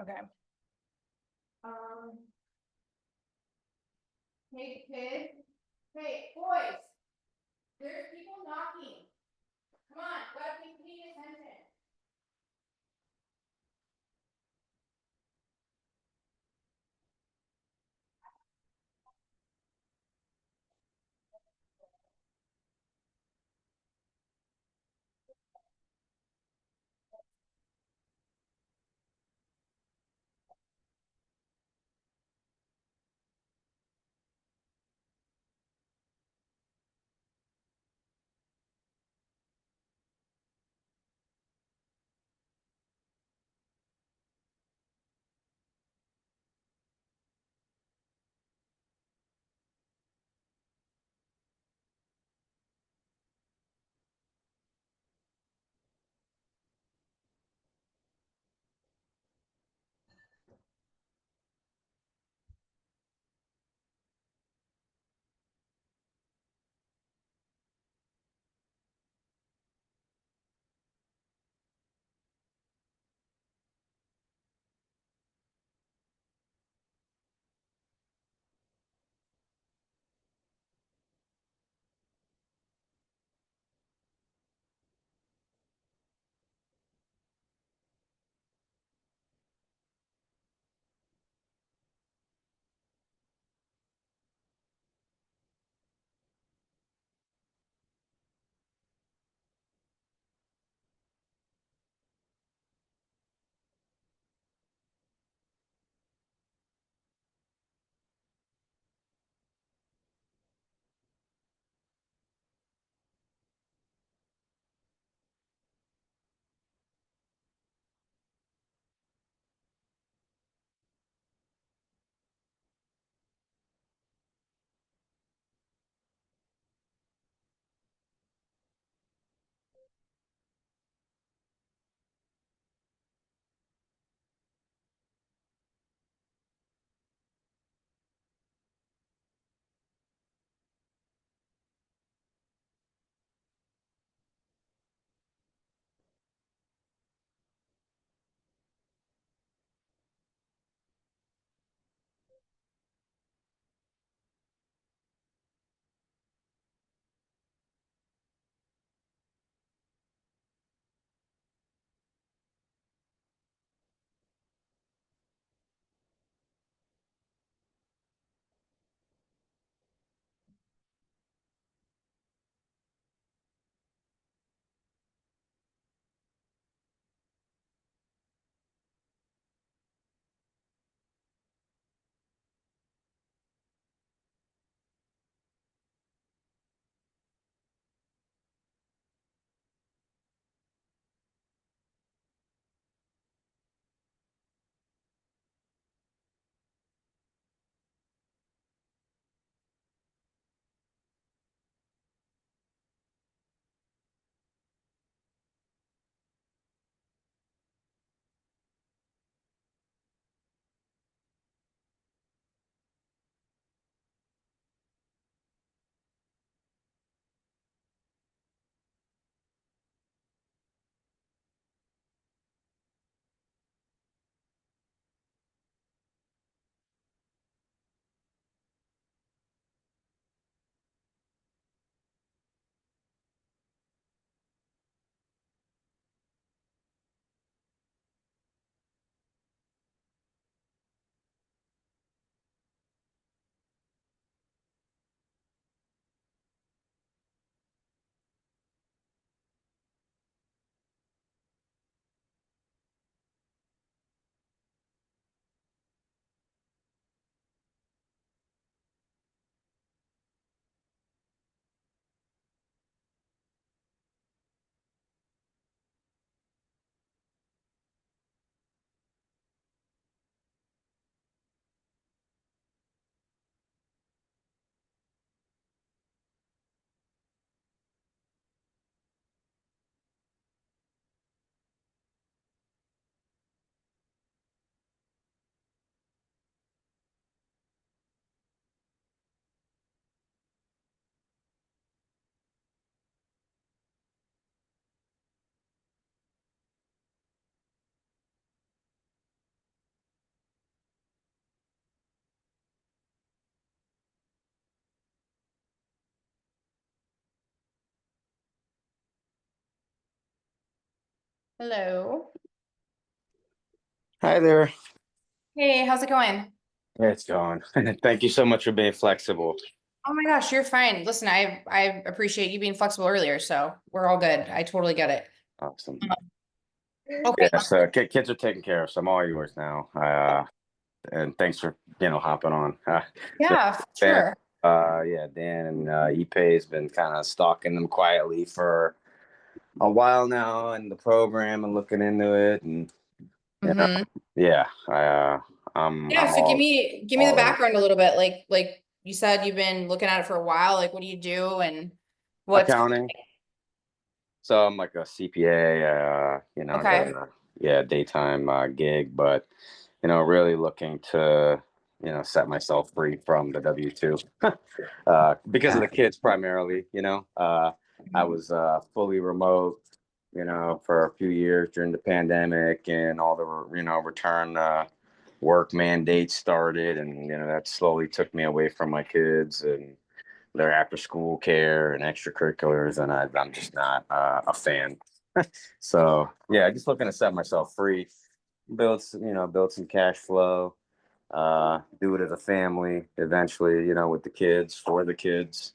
Okay. Hey, kid. Hey, boys. There's people knocking. Come on, gotta be paying attention. Hello. Hi there. Hey, how's it going? It's going. Thank you so much for being flexible. Oh my gosh, you're fine. Listen, I appreciate you being flexible earlier, so we're all good. I totally get it. Awesome. Okay. Yeah, so kids are taken care of, so I'm all yours now. And thanks for hopping on. Yeah, Dan, sure. yeah, Dan and Ipe has been kind of stalking them quietly for a while now in the program and looking into it, and you know, Mm-hmm. yeah, I'm Yeah, I'm so all give me the all in. background a little bit. Like you said, you've been looking at it for a while. Like, what do you do and what's Accounting. So I'm like a CPA. I got okay? a daytime gig, but really looking to set myself free from the W-2 because of Yeah. the kids primarily. I was fully remote, for a few years during the pandemic and all the return work mandates started, and that slowly took me away from my kids and their after school care and extracurriculars, and I'm just not a fan. So yeah, just looking to set myself free, build some cash flow, do it as a family eventually, with the kids, for the kids.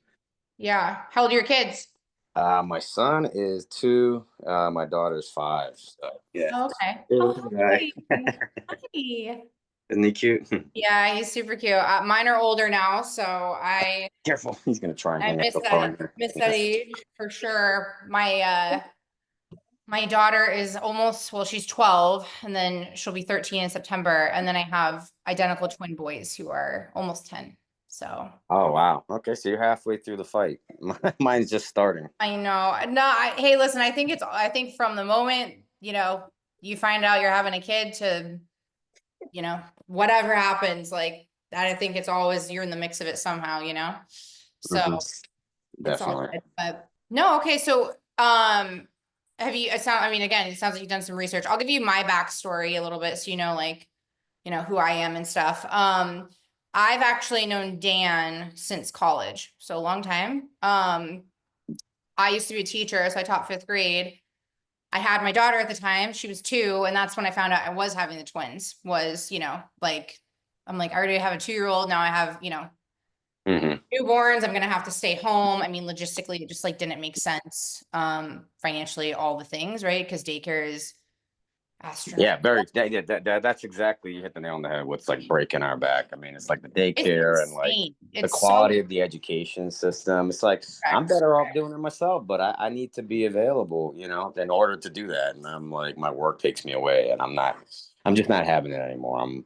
Yeah. How old are your kids? My son is 2, my daughter's 5. So yeah. Oh, okay. Yeah, Oh, look at the hi. guy. Hi. Isn't he cute? Yeah, he's super cute. Mine are older now, so Careful, he's gonna try and I hang up miss the that phone here. miss Yeah. that age for sure. My daughter is almost, well, she's 12 and then she'll be 13 in September. And then I have identical twin boys who are almost 10. So Oh wow. Okay, so you're halfway through the fight. Mine's just starting. I know. No, hey, listen, I think from the moment, you find out you're having a kid to, whatever happens, like that, I think it's always you're in the mix of it somehow. So Hmm. it's all Definitely. good. But no, okay. So, have you, I mean, again, it sounds like you've done some research. I'll give you my backstory a little bit so you know, like, who I am and stuff. I've actually known Dan since college, so a long time. I used to be a teacher, so I taught fifth grade. I had my daughter at the time, she was 2, and that's when I found out I was having the twins, like, I'm like, I already have a 2-year-old, now I have, Hmm. newborns, I'm gonna have to stay home. I mean, logistically, it just like didn't make sense. Financially, all the things, right? Because daycare is Yeah, astronomical. that's exactly, you hit the nail on the head. What's like breaking our back? I mean, it's like the It's daycare and like insane. the It's so quality of the education system. It's like I'm correct. better off doing it myself, but I need to be available, in order to do that. And I'm like, my work takes me away, and I'm just not having it anymore. I'm,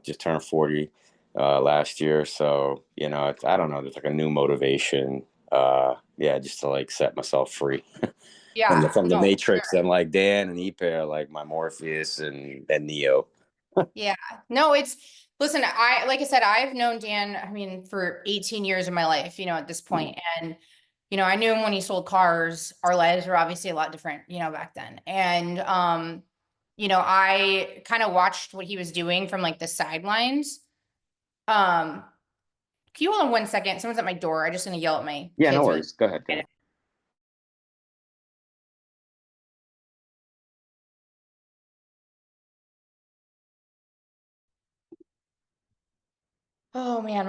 just turned 40 last year, so I don't know. There's like a new motivation. Yeah, just to like set myself free from the Yeah, from the no, for Matrix, sure. and like Dan and Ipe are like my Morpheus and Neo. Yeah. No, listen, like I said, I've known Dan, I mean, for 18 years of my life, at this point. And, I knew him when he sold cars. Our lives were obviously a lot different, back then. And, I kind of watched what he was doing from like the sidelines. Um, Can you hold on 1 second? Someone's at my door. I'm just gonna yell at my Yeah, no kids really. worries. Go ahead. Go ahead. Oh man,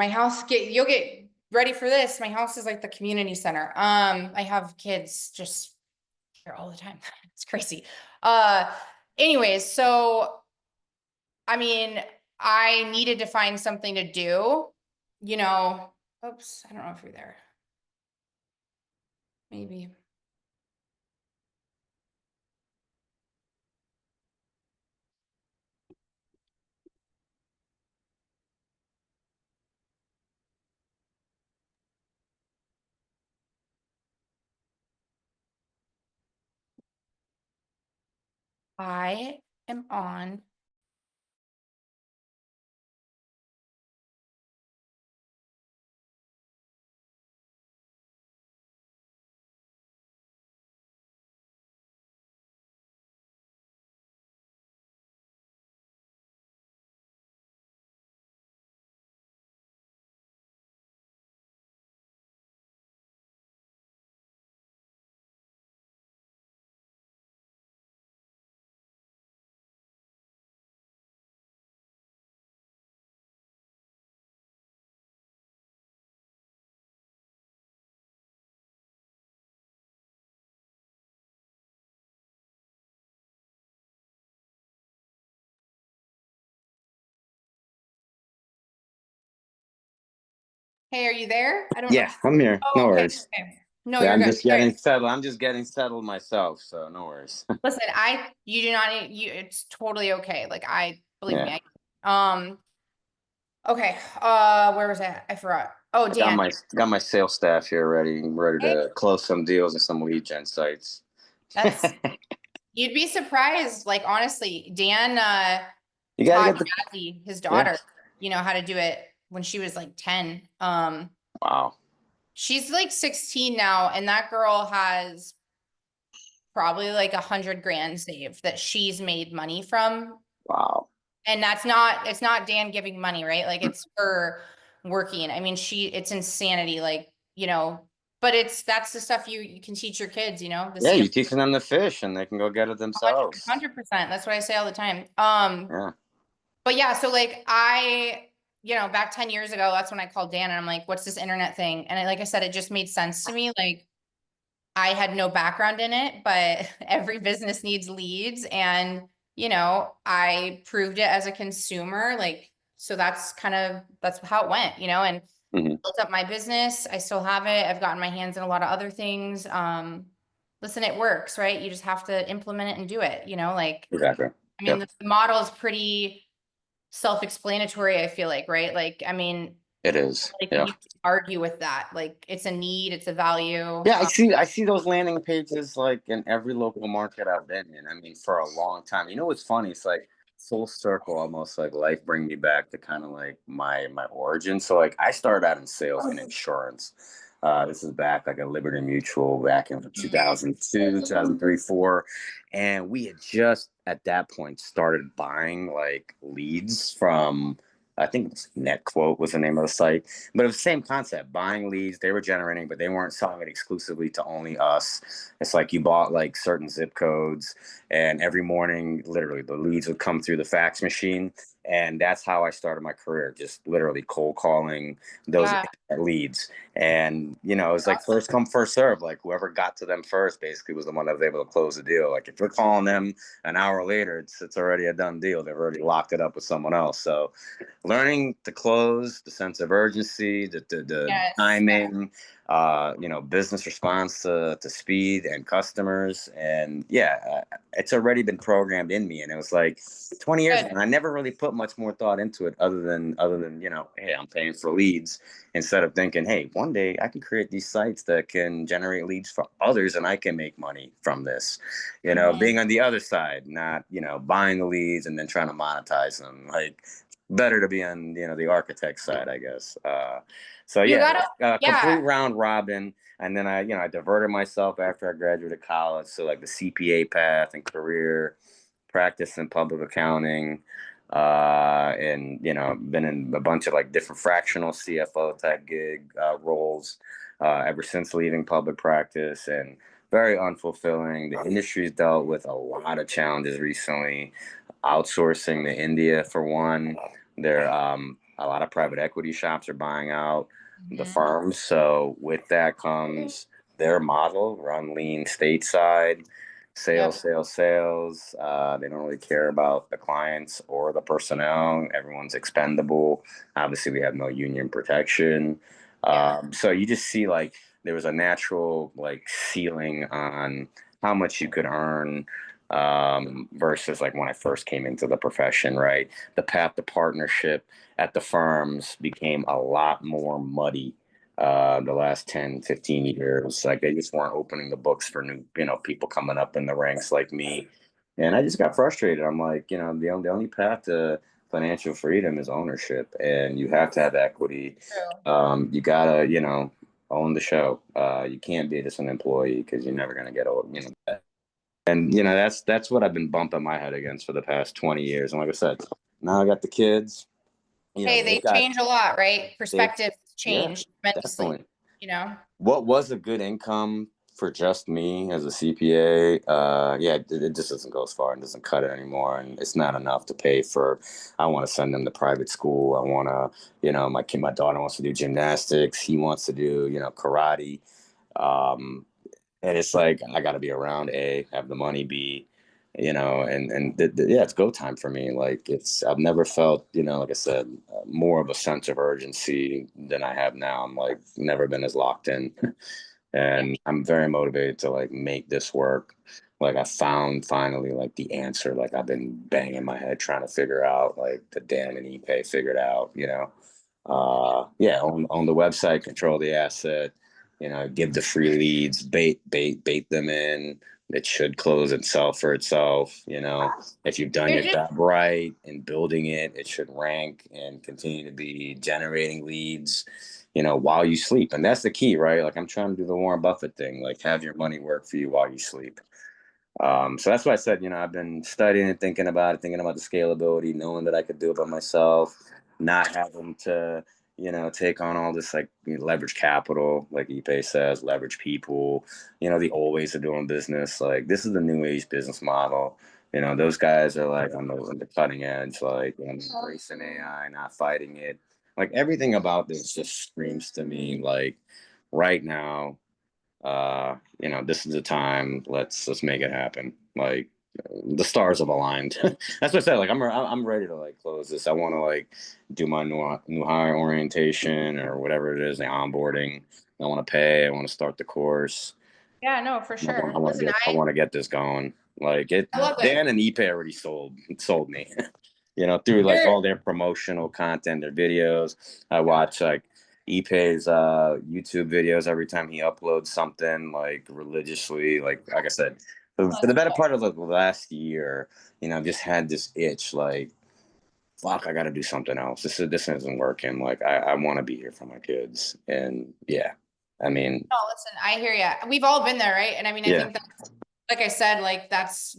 you'll get ready for this. My house is like the community center. I have kids just here all the time. It's crazy. Uh, Anyways, so I mean, I needed to find something to do, you know. Oops, I don't know if you're there. Maybe. I am on Hey, are you there? I don't know. Yeah, I'm here. Oh, No okay. worries. Okay. No, Yeah, you're I'm good. just All right. getting settled. I'm just getting settled myself, so no worries. Listen, you do not need, it's totally okay. Like believe Yeah, me, okay. Where was I? I forgot. Oh, I got Dan. my sales staff here ready Hey, to close some deals and some lead gen sites. that's, you'd be surprised. Like, honestly, Dan, You got to taught get the Jazzy, his yeah. daughter, how to do it when she was like 10. Wow, She's like 16 now, and that girl has probably like 100 grand saved that she's made money from. wow. And it's not Dan giving money, right? Like it's her working. I mean, it's insanity, like, but that's the stuff you can teach your kids, the Yeah, CM you're teaching them to fish, and they can go get it 100, themselves. 100%. That's what I say all the time. Yeah. But yeah, so like back 10 years ago, that's when I called Dan and I'm like, what's this internet thing? And like I said, it just made sense to me. Like I had no background in it, but every business needs leads. And, I proved it as a consumer. Like, so that's how it went, and Hmm. built up my business. I still have it. I've gotten my hands in a lot of other things. Listen, it works, right? You just have to implement it and do it, like, Exactly. I mean, Yep. the model is pretty self-explanatory, I feel like, right? Like, I mean, It is. like Yeah. you argue with that. Like, it's a need, it's a value. Yeah, I see those landing pages like in every local market I've been in. I mean, for a long time. You know what's funny? It's like full circle, almost like life bring me back to kind of like my origin. So like I started out in sales and insurance. This is back like a Liberty Mutual back in 2002, 2003, 4. And we had just at that point started buying like leads from I think it's NetQuote was the name of the site, but it was the same concept, buying leads. They were generating, but they weren't selling it exclusively to only us. It's like you bought like certain zip codes, and every morning, literally, the leads would come through the fax machine. And that's how I started my career, just literally cold calling those Yeah. leads. And, it was like Awesome. first come, first serve. Like whoever got to them first basically was the one that was able to close the deal. Like if you're calling them an hour later, it's already a done deal. They've already locked it up with someone else. So learning to close, the sense of urgency, the Yes. timing, business response to speed and customers. And yeah, it's already been programmed in me. And it was like 20 years ago, Good. and I never really put much more thought into it other than, hey, I'm paying for leads instead of thinking, hey, one day I can create these sites that can generate leads for others and I can make money from this. Mhm. Being on the other side, not, buying the leads and then trying to monetize them. Like better to be on the architect side, I guess. So You yeah, gotta, complete yeah. round robin, and then I diverted myself after I graduated college, so like the CPA path and career, practice in public accounting, and been in a bunch of like different fractional CFO type gig roles ever since leaving public practice, and very unfulfilling. The industry's dealt with a lot of challenges recently, outsourcing to India for one. There, a lot of private equity shops are buying out the Mhm. firms. So with that comes their model: run lean stateside, sales, Yep. sales, sales. They don't really care about the clients or the personnel. Everyone's expendable. Obviously, we have no union protection. Yeah. So you just see like there was a natural like ceiling on how much you could earn versus like when I first came into the profession, right? The path to partnership at the firms became a lot more muddy the last 10, 15 years. Like they just weren't opening the books for new, people coming up in the ranks like me. And I just got frustrated. I'm like, the only path to financial freedom is ownership, and you have to have equity. True. You gotta, own the show. You can't be just an employee because you're never gonna get old, and that's what I've been bumping my head against for the past 20 years. And like I said, now I got the kids. Hey, they They've got change a lot, right? they've Perspectives yeah, change tremendously, definitely. you know? What was a good income for just me as a CPA? Yeah, it just doesn't go as far and doesn't cut it anymore, and it's not enough to pay for. I want to send them to private school. I want to, my daughter wants to do gymnastics. He wants to do, karate. Um, and it's like I got to be around A, have the money, B, Yeah, it's go time for me. Like I've never felt, like I said, more of a sense of urgency than I have now. I'm like never been as locked in. And I'm very motivated to like make this work. Like I found finally like the answer. Like I've been banging my head trying to figure out like the Dan and ePay figured out. Yeah, on the website, control the asset, give the free leads, bait them in. It should close itself for itself. If you've done You're your just job right in building it, it should rank and continue to be generating leads, while you sleep. And that's the key, right? Like I'm trying to do the Warren Buffett thing, like have your money work for you while you sleep. So that's why I said, I've been studying and thinking about the scalability, knowing that I could do it by myself, not having to, take on all this like leverage capital, like ePay says, leverage people, the old ways of doing business. Like this is the new age business model. Those guys are like on the cutting edge, like embracing AI, not fighting it. Like everything about this just screams to me like right now this is the time. Let's make it happen. Like the stars have aligned. That's what I said. Like I'm ready to like close this. I want to like do my new hire orientation or whatever it is, the onboarding. I want to pay. I want to start the course. yeah, no, for I want, sure. I want to Listen, get I want to get this going. Like it, I love it. Dan and Ipe already sold me. Through like You're all their promotional content, their videos. I watch like Ipe's YouTube videos every time he uploads something like religiously. Like I said, for the better part of like the last year, I've just had this itch like fuck, I got to do something else. This isn't working. Like I want to be here for my kids, and yeah, I mean, no, listen, I hear you. We've all been there, right? And I mean, I yeah, think that, like I said, like that's,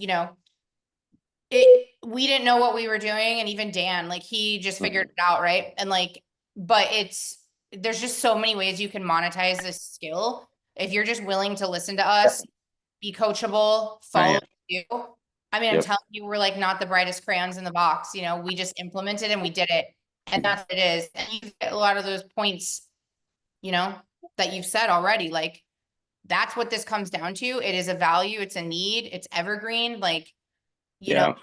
it, we didn't know what we were doing. And even Dan, like he just figured mhm, it out, right? And like, but there's just so many ways you can monetize this skill. If you're just willing to listen to us, be coachable, I follow am. you. I mean, I'm Yep. telling you, we're like not the brightest crayons in the box. We just implemented and we did it. And that's what it is. And you get a lot of those points, you know, that you've said already. Like that's what this comes down to. It is a value, it's a need, it's evergreen. Like, you know, Yeah.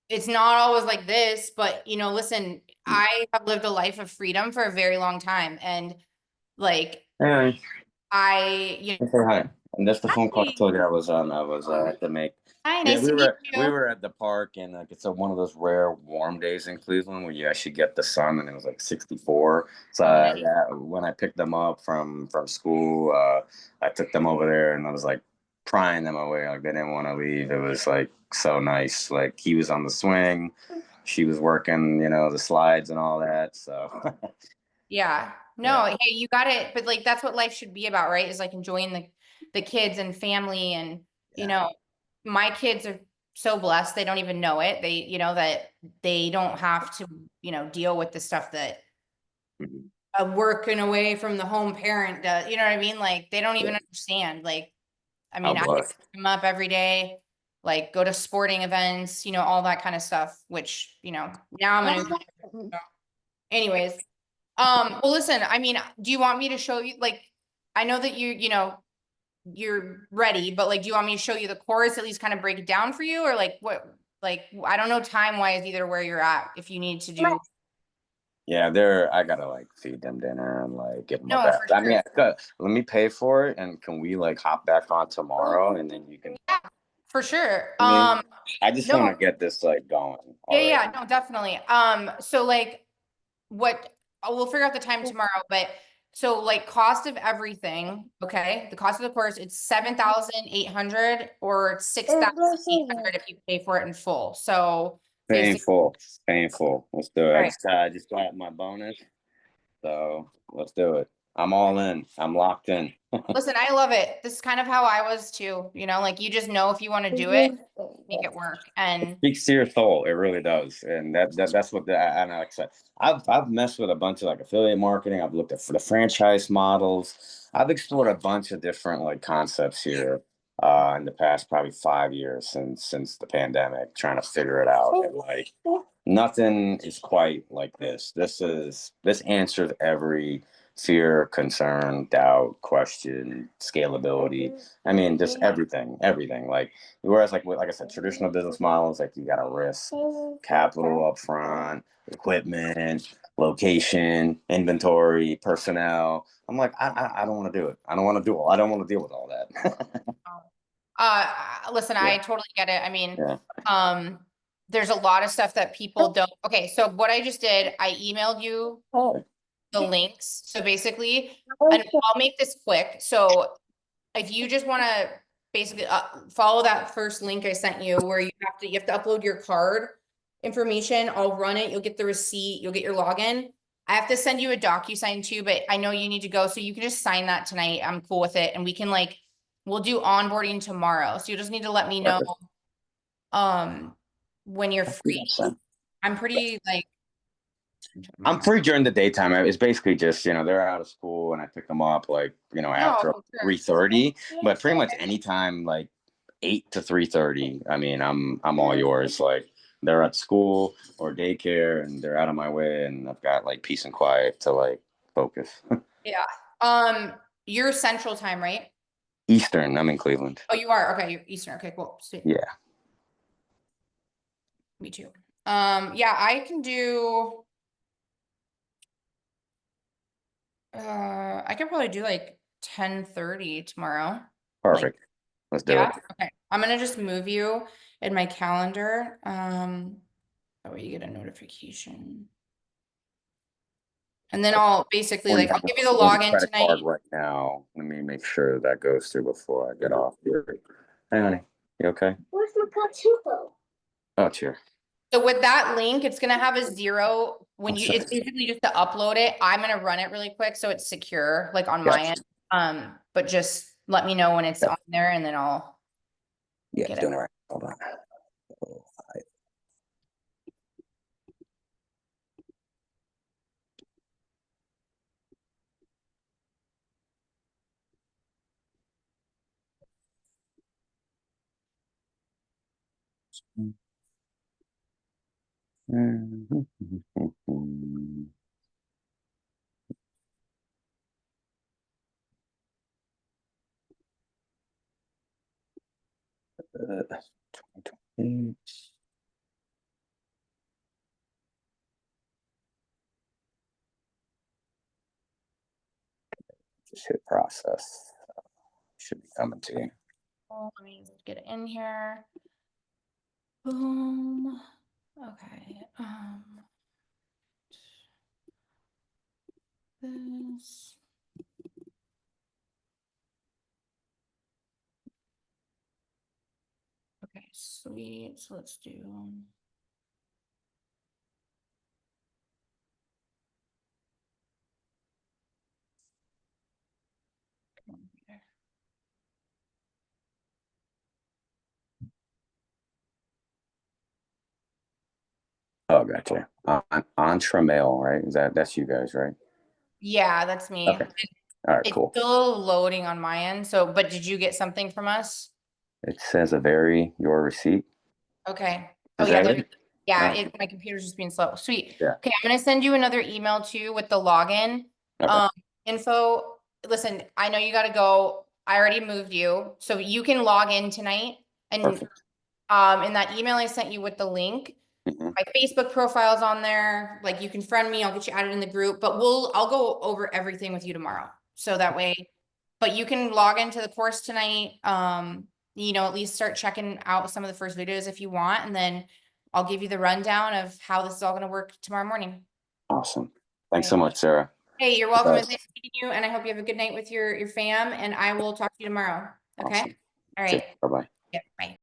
it's not always like this, but listen, I have lived a life of freedom for a very long time. And like Yeah. I, Say hi. And that's the phone call I hi, told you I was on. I was at to make. hi, Yeah, nice to meet we you. were at the park, and like it's one of those rare warm days in Cleveland where you actually get the sun, and it was like 64. So Oh, nice. yeah, when I picked them up from school, I took them over there, and I was like prying them away, like they didn't want to leave. It was like so nice. Like he was on the swing, she was working, the slides and all that. So Yeah. yeah, No, hey, you got it. But like that's what life should be about, right? Is like enjoying the kids and family and you yeah. know, my kids are so blessed they don't even know it. That they don't have to, deal with the stuff that Mhm. a working away from the home parent does. You know what I mean? Like they don't Yeah. even understand. Like, I I mean, I pick was. them up every day, like go to sporting events, all that kind of stuff, which, now I'm gonna anyways. Well, listen, I mean, do you want me to show you, like, I know that you're ready, but like, do you want me to show you the course, at least kind of break it down for you? Or like, like, I don't know time wise either where you're at, if you need to do, Yeah, I gotta like feed them dinner and like give them a no, bath. for I sure. mean, let me pay for it, and can we like hop back on tomorrow, and then you can. Yeah, for sure. I mean, I just want to No, get this like going yeah, already. yeah, no, definitely. So like, what we'll figure out the time tomorrow, but so like cost of everything, okay? The cost of the course, it's 7,800 or 6,800 if you pay for it in full. So basically, Painful, painful. Let's do it. all right. I just got my bonus, so let's do it. I'm all in. I'm locked in. Listen, I love it. This is kind of how I was too, like you just know if you want to do it, make it work. And Speaks to your soul. It really does, and that's what and like I said, I've messed with a bunch of like affiliate marketing. I've looked at for the franchise models. I've explored a bunch of different like concepts here in the past probably 5 years since the pandemic, trying to figure it out. And like nothing is quite like this. This answers every fear, concern, doubt, question, scalability. I mean, just everything. Like, whereas like I said, traditional business models, like you got to risk capital up front, equipment, location, inventory, personnel. I'm like, I don't want to do it. I don't want to do all. I don't want to deal with all that. Listen, Yeah. I totally get it. I mean, Yeah. there's a lot of stuff that people don't. Okay, so what I just did, I emailed you Oh. the links. So basically, and I'll make this quick. So if you just want to basically follow that first link I sent you, where you have to upload your card information. I'll run it. You'll get the receipt. You'll get your login. I have to send you a DocuSign too, but I know you need to go, so you can just sign that tonight. I'm cool with it, and we can we'll do onboarding tomorrow. So you just need to let me know when you're free. I'm pretty I'm free during the daytime. It's basically just, they're out of school and I pick them up after No, sure. 3:30, but pretty much anytime like 8 to 3:30. I mean, I'm all yours. Like they're at school or daycare and they're out of my way and I've got like peace and quiet to like focus. Yeah. You're Central Time, right? Eastern. I'm in Cleveland. Oh, you are? Okay, you're Eastern. Okay, cool. Sweet. Yeah. Me too. Yeah, I can do I could probably do like 10:30 tomorrow. Perfect. Let's do it. Okay. I'm gonna just move you in my calendar. That way you get a notification. And then I'll basically I'll give you the login credit tonight. card right now. Let me make sure that goes through before I get off here. Hey, honey, you okay? Where's my Pachuco? Oh, it's here. So with that link, it's gonna have a 0 when Oh, it's basically just to upload it. I'm gonna run it really quick so it's secure, like on my end. But just let me know when it's on there and then I'll get it. Doing it right. Hold on. Just hit process. Should be coming to you. let me get it in here. Boom. Okay. This. Okay, sweet. So let's do. Oh, gotcha. Entremail, right? That's you guys, right? Yeah, that's me. Okay. All right, It's cool. still loading on my end. So, but did you get something from us? It says your receipt. Okay. Is that it? Yeah, Oh. my computer's just being slow. Sweet. Yeah. Okay, I'm gonna send you another email too with the login Okay. info. Listen, I know you gotta go. I already moved you, so you can log in tonight. And Perfect. in that email I sent you with the link, Mhm. my Facebook profile's on there. Like you can friend me, I'll get you added in the group, but I'll go over everything with you tomorrow. So that way, but you can log into the course tonight. At least start checking out some of the first videos if you want, and then I'll give you the rundown of how this is all gonna work tomorrow morning. Awesome. Thanks so much, Sarah. Hey, you're welcome. It's nice meeting you, and I hope you have a good night with your fam, and I will talk to you tomorrow. Okay? Awesome. All right. Bye-bye. Yeah, bye.